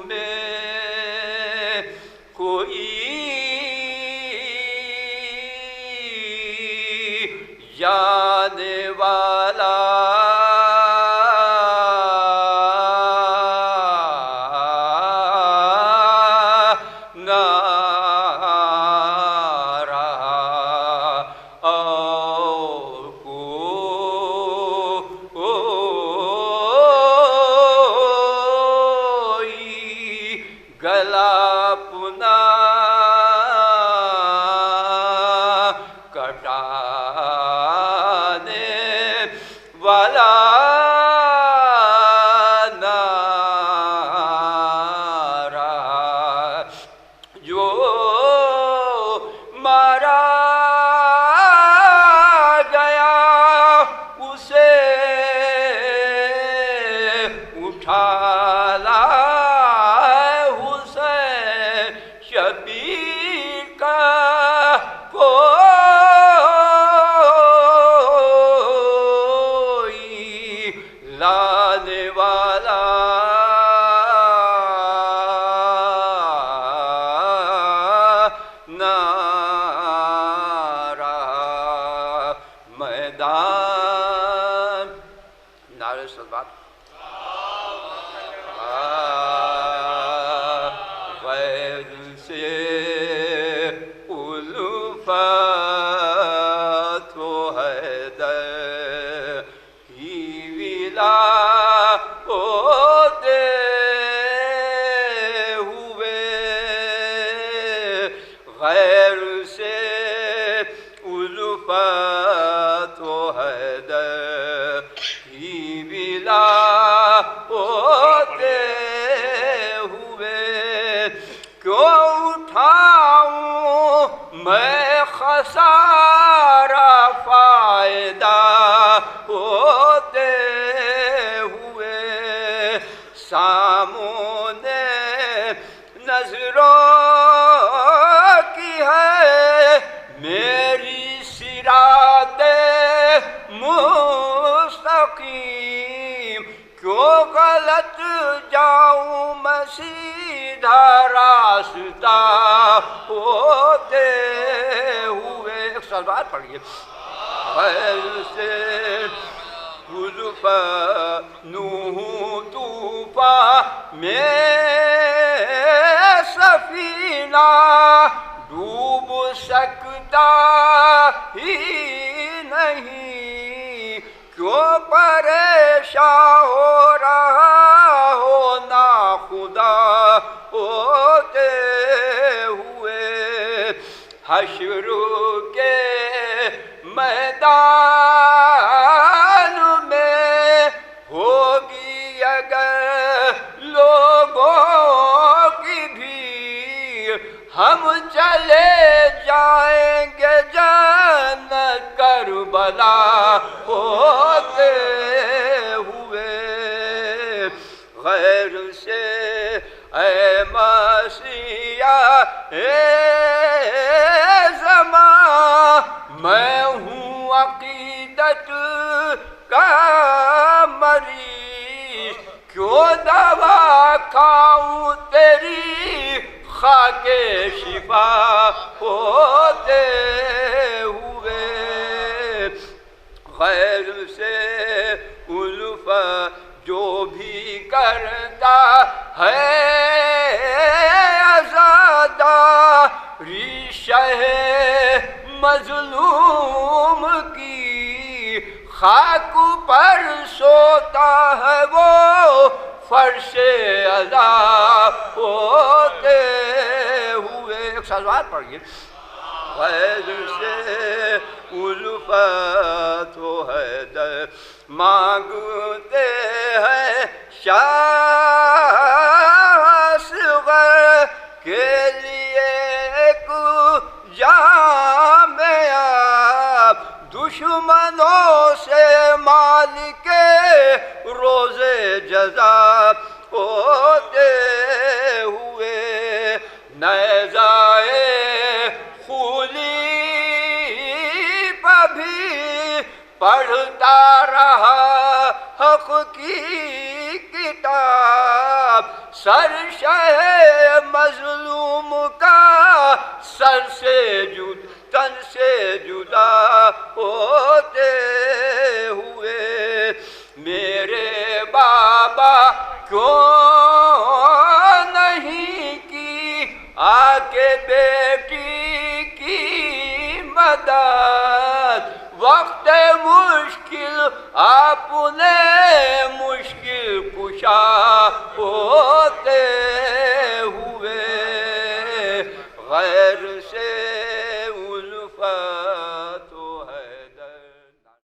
میں کوئی جانے والا نہ رہا اور کوئی گلا اپنا کٹانے والا نہ رہا جو مارا گیا اسے اٹھا لائے حسین شبیر کا کوئی لانے والا نہ رہا میدان نعرہ صلوات غیر سے الفت و حیدر کی ولا ہوتے ہوئے غیر سے الفت و حیدر کی ولا ہوتے ہوئے کیوں اٹھاؤں میں خسارہ فائدہ ہوتے ہوئے سامنے نظروں کی ہے میری صراط مستقیم کیوں غلط جاؤں میں سیدھا راستہ ہوتے ہوئے ایک سلوات پڑھیے غیر سے الفت نوح طوفان میں سفینہ ڈوب سکتا ہی نہیں کیوں پریشان ہو رہا ہو نا خدا ہوتے ہوئے حشر کے میدان میں ہوگی اگر لوگوں کی بھیڑ ہم چلے جائیں گے جنت کربلا ہوتے ہوئے غیر سے اے مسیح اے زمان میں ہوں عقیدت کا مریض کیوں دوا کھاؤں تیری خاک شفا ہوتے ہوئے غیر سے الفت جو بھی کرتا ہے عزاداری شہ مظلوم کی خاک پر سوتا ہے وہ فرش عذاب ہوتے ہوئے ایک سلوات پڑھیے غیر سے الفت و حیدر مانگتے ہیں شاہ اصغر کے لیے ایک جامعہ دشمنوں سے مالک روزے جزا ہوتے ہوئے نیزائے خولی بھی پڑھتا رہا حق کی کتاب، سر شہ مظلوم کا سر سے تن سے جدا ہوتے ہوئے، میرے بابا کیوں نہیں کی آ کے بیٹی کی مدد، وقت مشکل آپ نے